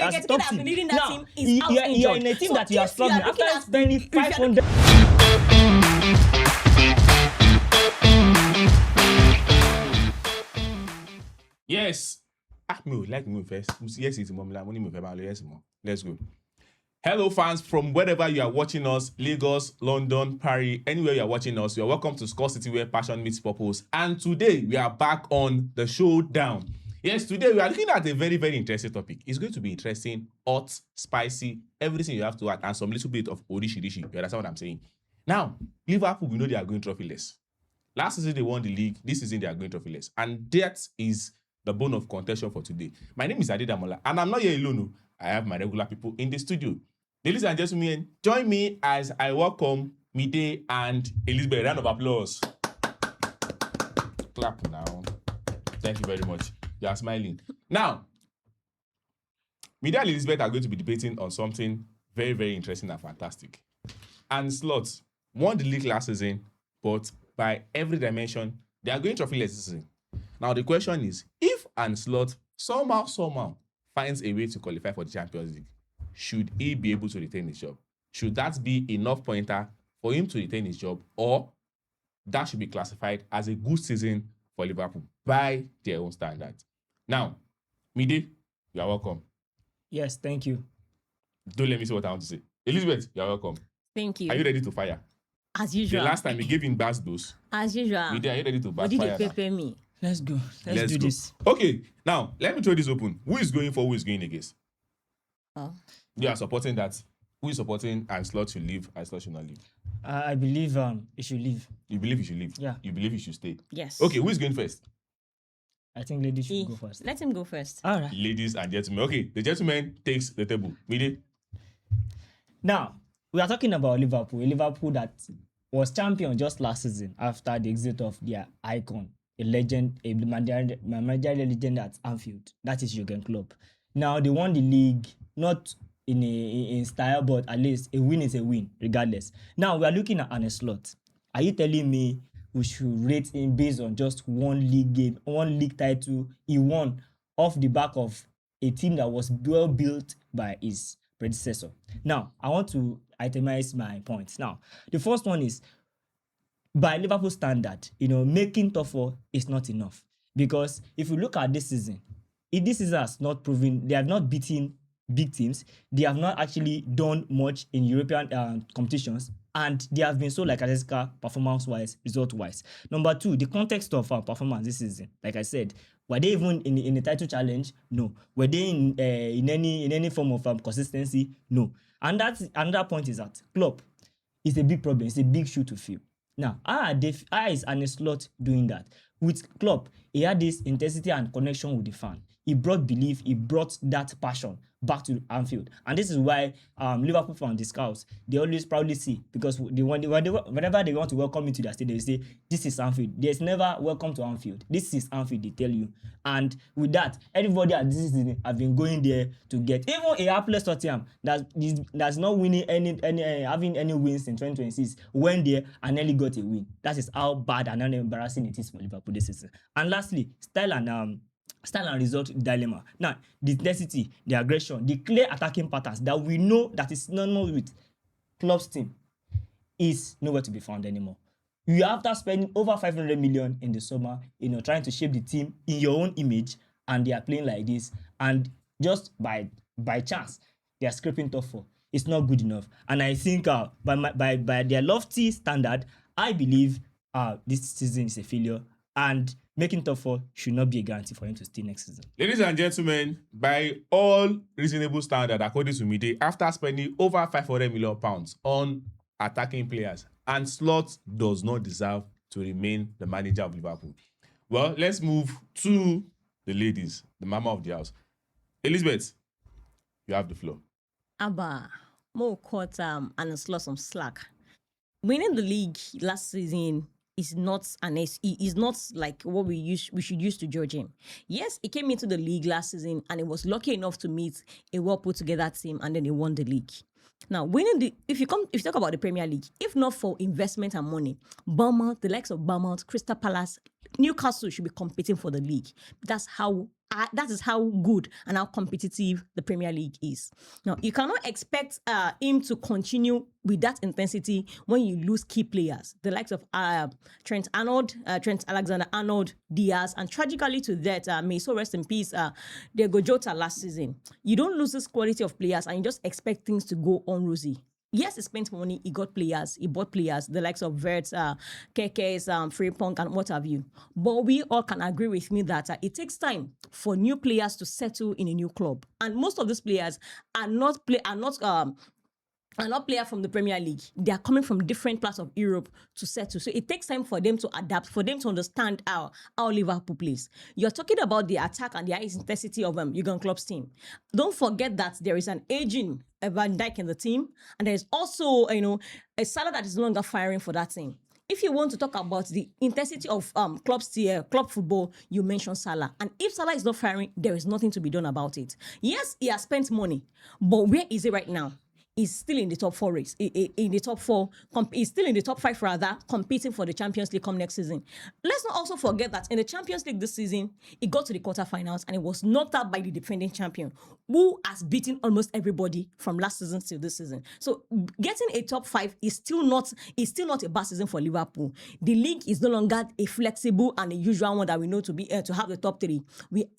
as a top team. Leading that Now, team is out you're in a injured. team So that you are if struggling looking after at- spending if you are 500. Yes. Like me first. Yes, it's mom. Yes, mom. Let's go. Hello, fans from wherever you are watching us, Lagos, London, Paris, anywhere you are watching us. You are welcome to Score City, where passion meets purpose. And today we are back on the Showdown. Yes, today we are looking at a very, very interesting topic. It's going to be interesting, hot, spicy, everything you have to add, and some little bit of orishi. You understand what I'm saying? Now, Liverpool, we know they are going trophyless. Last season they won the league. This season they are going trophyless, and that is the bone of contention for today. My name is Adedamola, and I'm not here alone. I have my regular people in the studio. Ladies and gentlemen, join me as I welcome Mide and Elizabeth. Round of applause. Clap now. Thank you very much. You are smiling. Now, Mide and Elizabeth are going to be debating on something very, very interesting and fantastic. Arne Slot won the league last season, but by every dimension, they are going trophyless this season. Now, the question is, if Arne Slot somehow finds a way to qualify for the Champions League, should he be able to retain his job? Should that be enough pointer for him to retain his job, or that should be classified as a good season for Liverpool by their own standards? Now, Mide, you are welcome. Yes, thank you. Don't let me say what I want to say. Elizabeth, you are welcome. Thank you. Are you ready to fire? As usual. The last time we gave him bass dose. As usual. Mide, are you ready to What bass did fire? you prepare me? Let's go. Let's do go. this. Okay, now let me throw this open. Who is going for? Who is going against? Oh. You are supporting that. Who is supporting Arne Slot should leave? Arne Slot should not leave. I believe it should leave. You believe he should leave? Yeah. You believe he should stay? Yes. Okay, who is going first? I think ladies should go first. Let him go first. All right. Ladies and gentlemen. Okay, the gentleman takes the table. Mide. Now, we are talking about Liverpool. A Liverpool that was champion just last season after the exit of their icon, a legend, a managerial legend at Anfield. That is Jurgen Klopp. Now, they won the league, not in style, but at least a win is a win, regardless. Now, we are looking at Arne Slot. Are you telling me we should rate him based on just one league game, one league title he won off the back of a team that was well built by his predecessor? Now, I want to itemize my points. Now, the first one is, by Liverpool standard, making top four is not enough. Because if you look at this season has not proven, they have not beaten big teams. They have not actually done much in European competitions. And they have been so lackadaisical performance-wise, result-wise. Number two, the context of performance this season. Like I said, were they even in the title challenge? No. Were they in any form of consistency? No. And that's another point is that Klopp is a big problem. It's a big shoe to fill. Now, how is Arne Slot doing that? With Klopp, he had this intensity and connection with the fan. He brought belief. He brought that passion back to Anfield. And this is why Liverpool fans, the scouts, they always proudly see, because whenever they want to welcome you to their stadium, they say, this is Anfield. There's never welcome to Anfield. This is Anfield, they tell you. And with that, everybody at this season have been going there to get, even a hapless Tottenham that's not winning having any wins in 2026, went there and nearly got a win. That is how bad and embarrassing it is for Liverpool this season. And lastly, style and result dilemma. Now, the intensity, the aggression, the clear attacking patterns that we know that is normal with Klopp's team is nowhere to be found anymore. You after spending over 500 million in the summer, trying to shape the team in your own image, and they are playing like this, and just by chance they are scraping top four. It's not good enough. And I think by their lofty standard, I believe this season is a failure, and making top four should not be a guarantee for him to stay next season. Ladies and gentlemen, by all reasonable standard, according to Mide, after spending over 500 million pounds on attacking players, Arne Slot does not deserve to remain the manager of Liverpool. Well, let's move to the ladies, the mama of the house. Elizabeth, you have the floor. Abba, Mo caught Arne Slot some slack. Winning the league last season is not like what we should use to judge him. Yes, he came into the league last season and he was lucky enough to meet a well put together team, and then he won the league. Now, if you talk about the Premier League, if not for investment and money, Bournemouth, the likes of Bournemouth, Crystal Palace, Newcastle should be competing for the league. That's how that is how good and how competitive the Premier League is. Now, you cannot expect him to continue with that intensity when you lose key players, the likes of Trent Alexander-Arnold, Diaz, and tragically to that, may so rest in peace, Diego Jota last season. You don't lose this quality of players and you just expect things to go on rosy. Yes, he spent money, he got players, he bought players, the likes of Verts, Kekes, Frimpong, and what have you. But we all can agree with me that it takes time for new players to settle in a new club. And most of these players are not players from the Premier League. They are coming from different parts of Europe to settle. So it takes time for them to adapt, for them to understand how Liverpool plays. You're talking about the attack and the high intensity of Jurgen Klopp's team. Don't forget that there is an aging Van Dijk in the team, and there's also, a Salah that is no longer firing for that team. If you want to talk about the intensity of club football, you mentioned Salah. And if Salah is not firing, there is nothing to be done about it. Yes, he has spent money, but where is he right now? Is still in the top four race, in the top four, is still in the top five rather, competing for the Champions League come next season. Let's not also forget that in the Champions League this season, it got to the quarterfinals and it was knocked out by the defending champion, who has beaten almost everybody from last season to this season. So getting a top five is still not a bad season for Liverpool. The league is no longer a flexible and a usual one that we know to be to have the top three.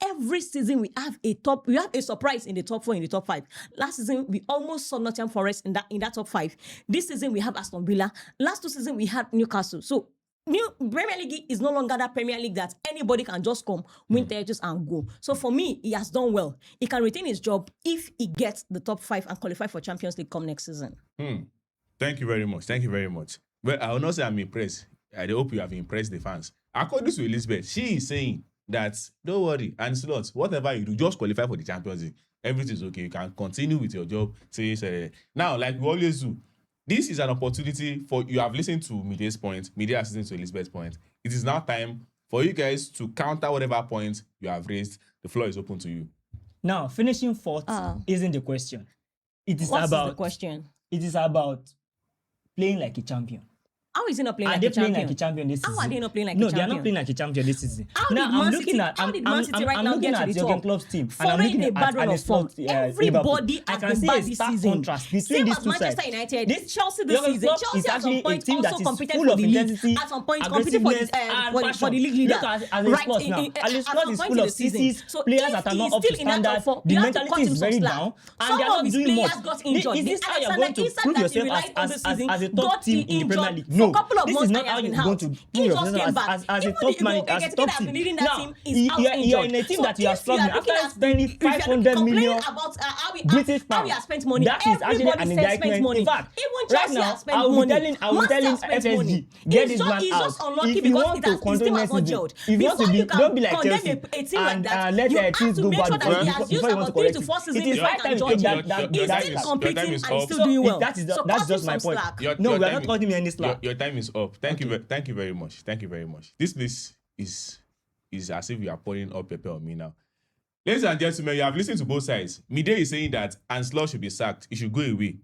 Every season we have a surprise in the top four, in the top five. Last season we almost saw Nottingham Forest in that top five. This season we have Aston Villa. Last 2 seasons we had Newcastle. So Premier League is no longer that Premier League that anybody can just come, win titles and go. So for me, he has done well. He can retain his job if he gets the top five and qualify for Champions League come next season. Thank you very much. Thank you very much. Well, I will not say I'm impressed. I hope you have impressed the fans. According to Elizabeth, she is saying that don't worry, Arne Slot, whatever you do, just qualify for the Champions League. Everything is okay. You can continue with your job. Now, like we always do, this is an opportunity for you. Have listened to Mide's point. Mide has listened to Elizabeth's point. It is now time for you guys to counter whatever point you have raised. The floor is open to you. Now, finishing fourth isn't the question. It is the question? It is about playing like a champion. How is he not playing like a champion? Are they playing like a champion this season? How are they not playing like a champion? No, they are not playing like a champion this season. How did Man City right now get to the top? Jurgen Klopp's team. And I'm looking at Arne Slot. Everybody has been bad this season. Same as Manchester United. Chelsea this season. Chelsea at some point also competed for the league. At some point competed for the league leader. Right now, Arne Slot is full of sissies, players that are not up to standard. The mentality is very down, and they are not doing much. Is this how you're going to prove yourself as a top team in the Premier League? No, this is not how you're going to prove yourself as a top manager, as a top team. Now, you're in a team that you are struggling after spending 500 million British pounds. That is actually an indictment. In fact, right now, I will be telling FSG, get this man out. If you want to control next season, if you want to be, don't be like Chelsea and let things go bad before you want to correct it. It is high time to take that. That's just my point. No, we are not calling me any slack. Your time is up. Thank you very much. Thank you very much. This list is as if you are pouring up pepper on me now. Ladies and gentlemen, you have listened to both sides. Mide is saying that Arne Slot should be sacked. He should go away.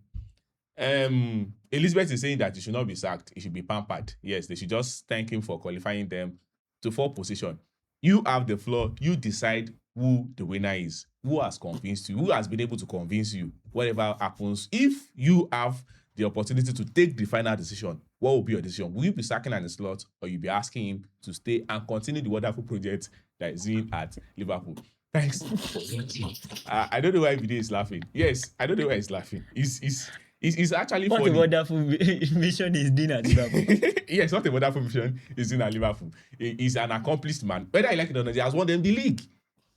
Elizabeth is saying that he should not be sacked. He should be pampered. Yes, they should just thank him for qualifying them to fourth position. You have the floor. You decide who the winner is. Who has convinced you? Who has been able to convince you? Whatever happens, if you have the opportunity to take the final decision, what will be your decision? Will you be sacking Arne Slot, or you be asking him to stay and continue the wonderful project that is in at Liverpool? Thanks. I don't know why Mide is laughing. Yes, I don't know why he's laughing. It's actually what funny. What a wonderful mission is doing at Liverpool. Yes, what a wonderful mission is doing at Liverpool. He's an accomplished man. Whether I like it or not, he has won them the league.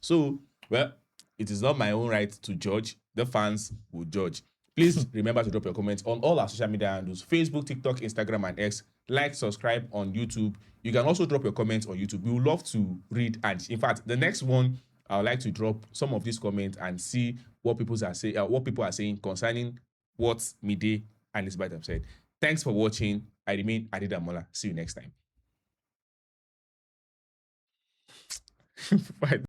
So, well, it is not my own right to judge. The fans will judge. Please remember to drop your comments on all our social media handles: Facebook, TikTok, Instagram, and X. Like, subscribe on YouTube. You can also drop your comments on YouTube. We would love to read. And in fact, the next one, I would like to drop some of these comments and see what people are saying concerning what Mide and Elizabeth have said. Thanks for watching. I remain Adedamola. See you next time. Bye.